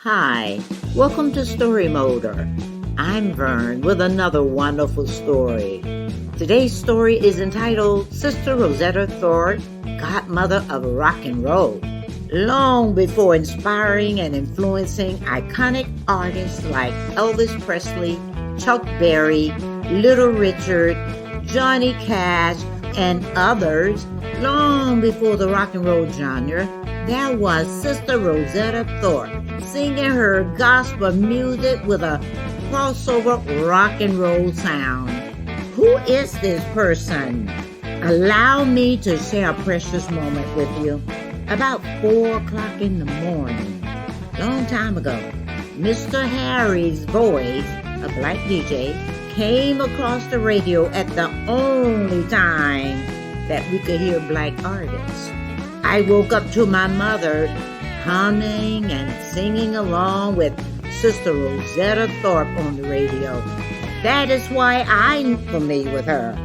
Hi, welcome to Story Motor. I'm Vern with another wonderful story. Today's story is entitled Sister Rosetta Tharpe, Godmother of Rock and Roll. Long before inspiring and influencing iconic artists like Elvis Presley, Chuck Berry, Little Richard, Johnny Cash, and others, long before the rock and roll genre, there was Sister Rosetta Tharpe singing her gospel music with a crossover rock and roll sound. Who is this person? Allow me to share a precious moment with you. About 4 o'clock in the morning, long time ago, Mr. Harry's voice, a black DJ, came across the radio at the only time that we could hear black artists. I woke up to my mother humming and singing along with Sister Rosetta Tharpe on the radio. That is why I'm familiar with her.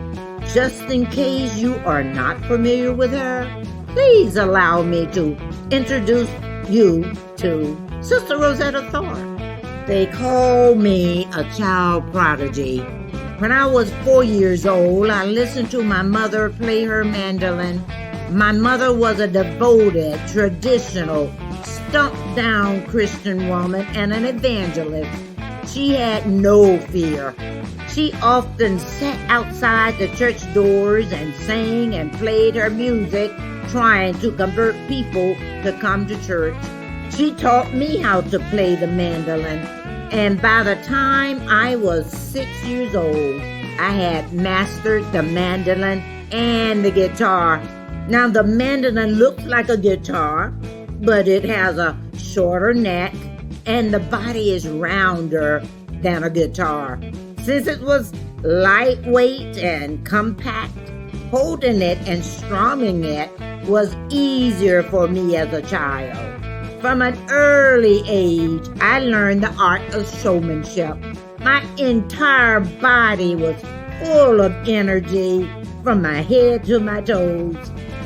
Just in case you are not familiar with her, please allow me to introduce you to Sister Rosetta Tharpe. They call me a child prodigy. When I was 4 years old, I listened to my mother play her mandolin. My mother was a devoted, traditional, stumped-down Christian woman and an evangelist. She had no fear. She often sat outside the church doors and sang and played her music, trying to convert people to come to church. She taught me how to play the mandolin, and by the time I was 6 years old, I had mastered the mandolin and the guitar. Now, the mandolin looks like a guitar, but it has a shorter neck, and the body is rounder than a guitar. Since it was lightweight and compact, holding it and strumming it was easier for me as a child. From an early age, I learned the art of showmanship. My entire body was full of energy from my head to my toes.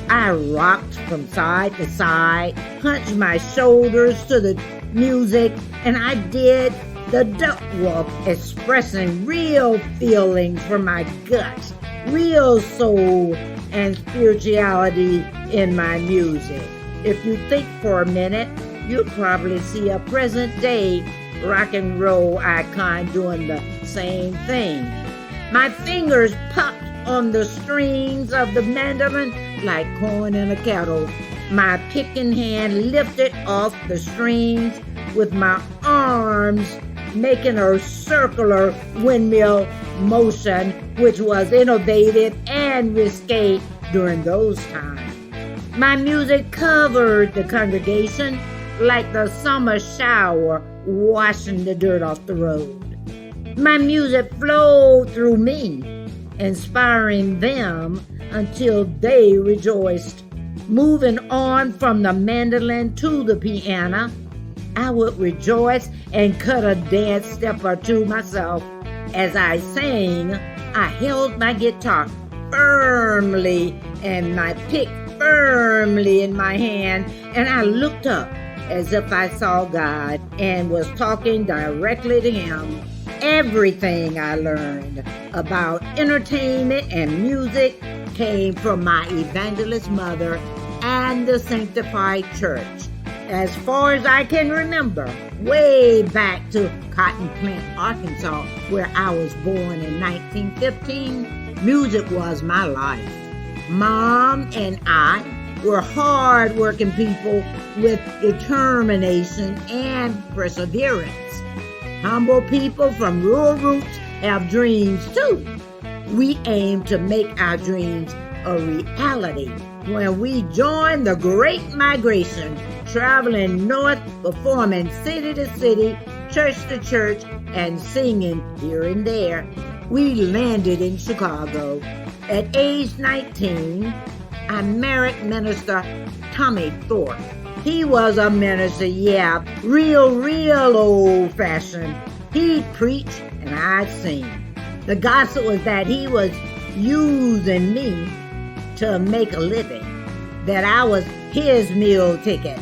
I rocked from side to side, hunched my shoulders to the music, and I did the duck walk, expressing real feelings from my gut, real soul and spirituality in my music. If you think for a minute, you'll probably see a present-day rock and roll icon doing the same thing. My fingers popped on the strings of the mandolin like corn in a kettle. My picking hand lifted off the strings with my arms making a circular windmill motion, which was innovative and risque during those times. My music covered the congregation like the summer shower washing the dirt off the road. My music flowed through me, inspiring them until they rejoiced. Moving on from the mandolin to the piano, I would rejoice and cut a dance step or two myself. As I sang, I held my guitar firmly and my pick firmly in my hand, and I looked up as if I saw God and was talking directly to Him. Everything I learned about entertainment and music came from my evangelist mother and the sanctified church. As far as I can remember, way back to Cotton Plant, Arkansas, where I was born in 1915, music was my life. Mom and I were hard-working people with determination and perseverance. Humble people from rural roots have dreams too. We aim to make our dreams a reality when we join the Great Migration, traveling north, performing city to city, church to church, and singing here and there. We landed in Chicago. At age 19, I married Minister Tommy Thorpe. He was a minister, yeah, real old-fashioned. He'd preach and I'd sing. The gossip was that he was using me to make a living, that I was his meal ticket.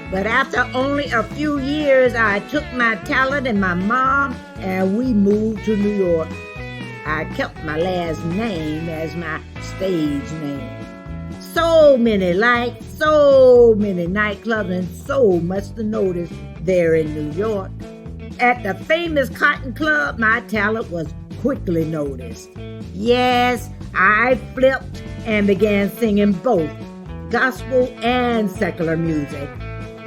But after only a few years, I took my talent and my mom, and we moved to New York. I kept my last name as my stage name. So many lights, so many nightclubs, and so much to notice there in New York. At the famous Cotton Club, my talent was quickly noticed. Yes, I flipped and began singing both gospel and secular music.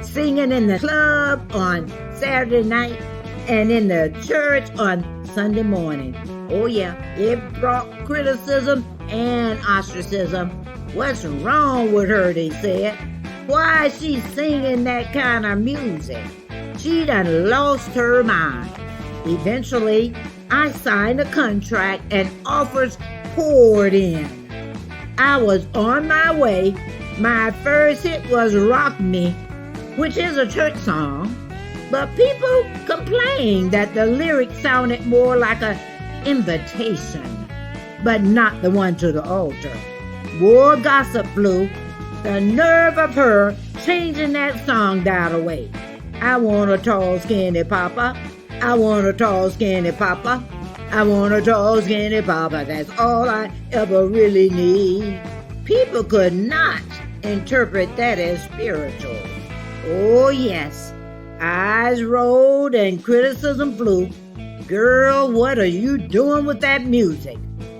Singing in the club on Saturday night and in the church on Sunday morning. Oh yeah, it brought criticism and ostracism. What's wrong with her, they said. Why is she singing that kind of music? She done lost her mind. Eventually, I signed a contract and offers poured in. I was on my way. My first hit was Rock Me, which is a church song, but people complained that the lyrics sounded more like an invitation, but not the one to the altar. More gossip flew. The nerve of her changing that song died away. I want a tall, skinny papa. I want a tall, skinny papa. I want a tall, skinny papa. That's all I ever really need. People could not interpret that as spiritual. Oh, yes. Eyes rolled and criticism flew. Girl, what are you doing with that music?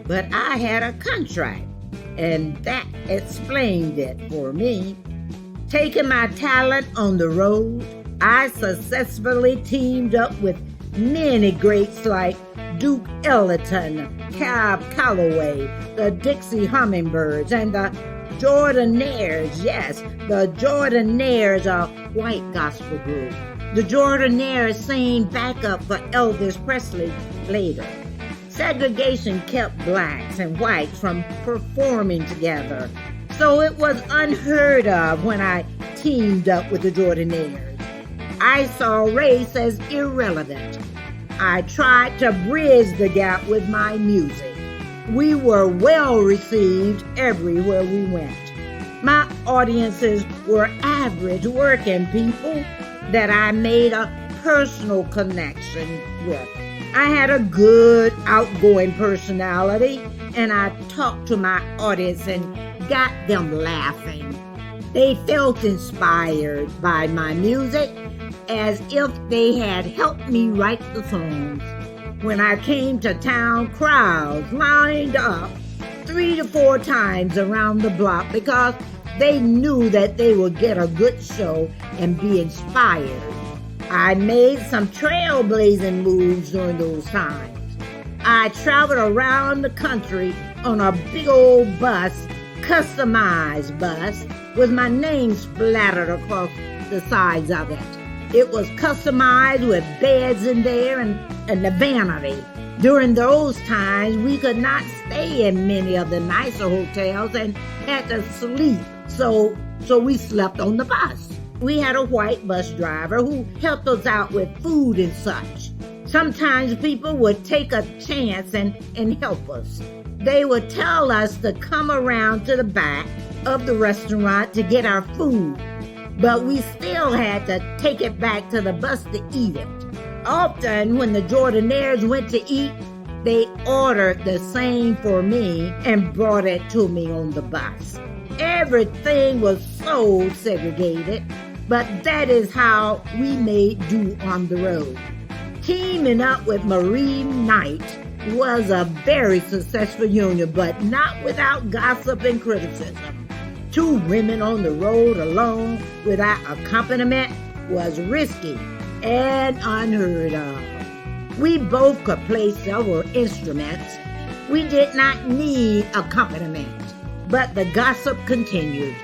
But I had a contract, and that explained it for me. Taking my talent on the road, I successfully teamed up with many greats like Duke Ellington, Cab Calloway, the Dixie Hummingbirds, and the Jordanaires. Yes, the Jordanaires, a white gospel group. The Jordanaires sang backup for Elvis Presley later. Segregation kept blacks and whites from performing together, so it was unheard of when I teamed up with the Jordanaires. I saw race as irrelevant. I tried to bridge the gap with my music. We were well received everywhere we went. My audiences were average working people that I made a personal connection with. I had a good, outgoing personality, and I talked to my audience and got them laughing. They felt inspired by my music as if they had helped me write the songs. When I came to town, crowds lined up 3 to 4 times around the block because they knew that they would get a good show and be inspired. I made some trailblazing moves during those times. I traveled around the country on a big old bus, customized bus, with my name splattered across the sides of it. It was customized with beds in there and the vanity. During those times, we could not stay in many of the nicer hotels and had to sleep, so we slept on the bus. We had a white bus driver who helped us out with food and such. Sometimes people would take a chance and help us. They would tell us to come around to the back of the restaurant to get our food, but we still had to take it back to the bus to eat it. Often when the Jordanaires went to eat, they ordered the same for me and brought it to me on the bus. Everything was so segregated, but that is how we made do on the road. Teaming up with Marie Knight was a very successful union, but not without gossip and criticism. 2 women on the road alone without accompaniment was risky and unheard of. We both could play several instruments. We did not need accompaniment, but the gossip continued.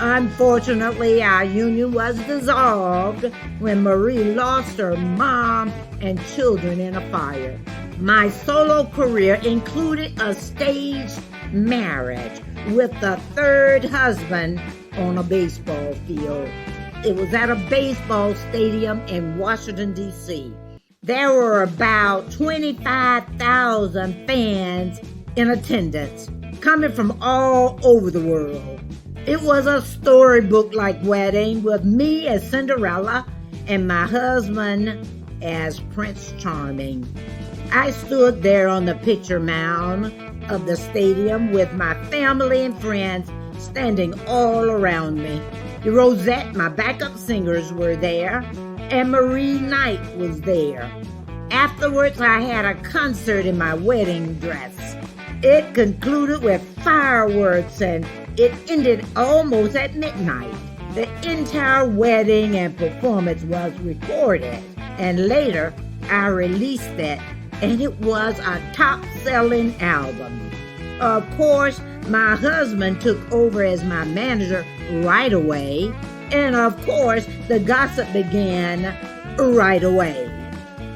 Unfortunately, our union was dissolved when Marie lost her mom and children in a fire. My solo career included a staged marriage with the 3rd husband on a baseball field. It was at a baseball stadium in Washington, D.C. There were about 25,000 fans in attendance, coming from all over the world. It was a storybook-like wedding with me as Cinderella and my husband as Prince Charming. I stood there on the picture mound of the stadium with my family and friends standing all around me. Rosette, my backup singers, were there, and Marie Knight was there. Afterwards, I had a concert in my wedding dress. It concluded with fireworks, and it ended almost at midnight. The entire wedding and performance was recorded, and later I released it, and it was a top-selling album. Of course, my husband took over as my manager right away, and of course, the gossip began right away.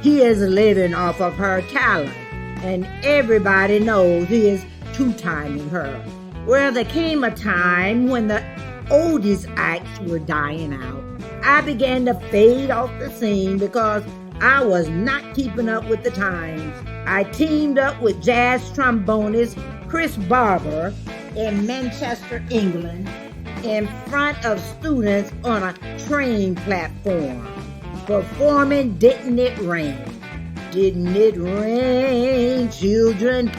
He is living off of her talent, and everybody knows he is two-timing her. Well, there came a time when the oldies acts were dying out. I began to fade off the scene because I was not keeping up with the times. I teamed up with jazz trombonist Chris Barber in Manchester, England, in front of students on a train platform, performing Didn't It Rain? Didn't it rain, children?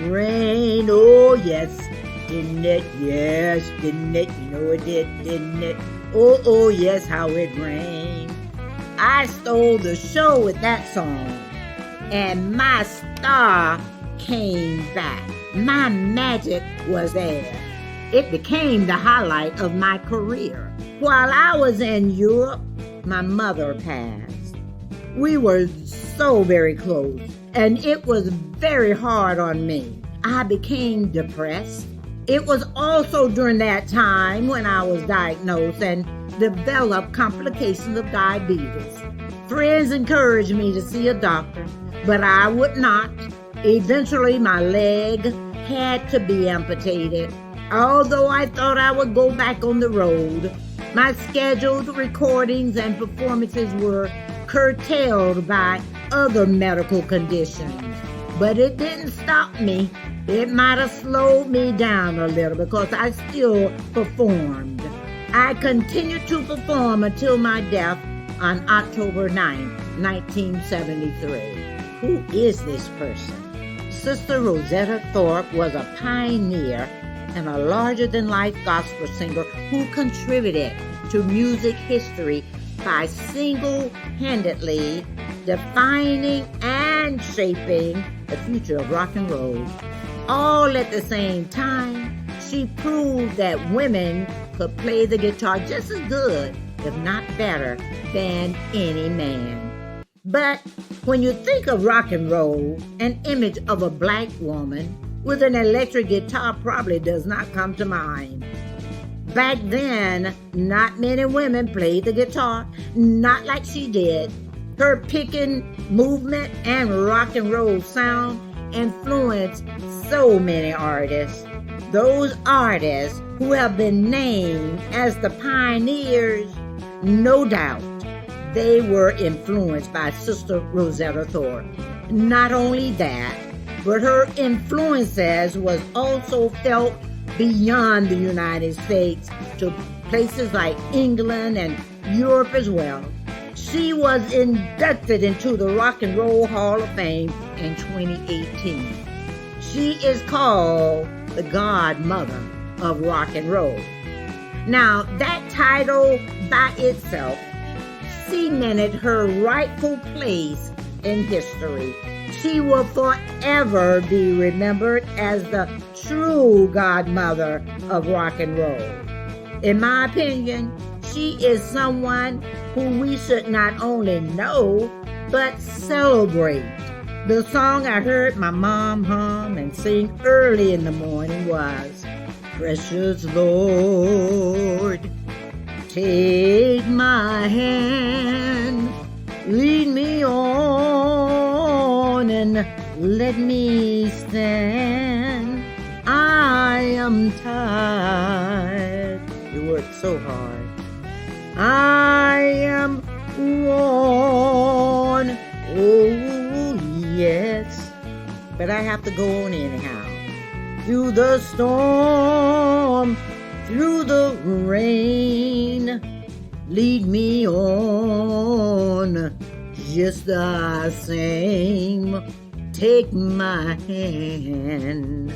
Rain, oh yes. Didn't it? Yes, didn't it? You know it did, didn't it? Oh, oh yes, how it rained. I stole the show with that song, and my star came back. My magic was there. It became the highlight of my career. While I was in Europe, my mother passed. We were so very close, and it was very hard on me. I became depressed. It was also during that time when I was diagnosed and developed complications of diabetes. Friends encouraged me to see a doctor, but I would not. Eventually, my leg had to be amputated. Although I thought I would go back on the road, my scheduled recordings and performances were curtailed by other medical conditions. But it didn't stop me. It might have slowed me down a little because I still performed. I continued to perform until my death on October 9, 1973. Who is this person? Sister Rosetta Tharpe was a pioneer and a larger-than-life gospel singer who contributed to music history by single-handedly defining and shaping the future of rock and roll. All at the same time, she proved that women could play the guitar just as good, if not better, than any man. But when you think of rock and roll, an image of a black woman with an electric guitar probably does not come to mind. Back then, not many women played the guitar, not like she did. Her picking movement and rock and roll sound influenced so many artists. Those artists who have been named as the pioneers, no doubt, they were influenced by Sister Rosetta Tharpe. Not only that, but her influences was also felt beyond the United States to places like England and Europe as well. She was inducted into the Rock and Roll Hall of Fame in 2018. She is called the Godmother of rock and roll. Now, that title by itself cemented her rightful place in history. She will forever be remembered as the true godmother of rock and roll. In my opinion, she is someone who we should not only know, but celebrate. The song I heard my mom hum and sing early in the morning was, "Precious Lord, take my hand, lead me on and let me stand. I am tired." You worked so hard. I am worn. Oh, yes. But I have to go on anyhow. Through the storm through the rain. Lead me on just the same. Take my hand,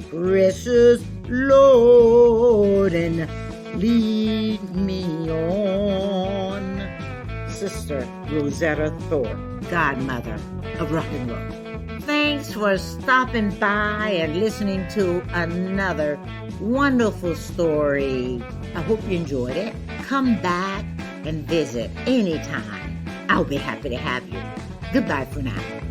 precious Lord, and lead me on. Sister Rosetta Tharpe, Godmother of Rock and Roll. Thanks for stopping by and listening to another wonderful story. I hope you enjoyed it. Come back and visit anytime. I'll be happy to have you. Goodbye for now.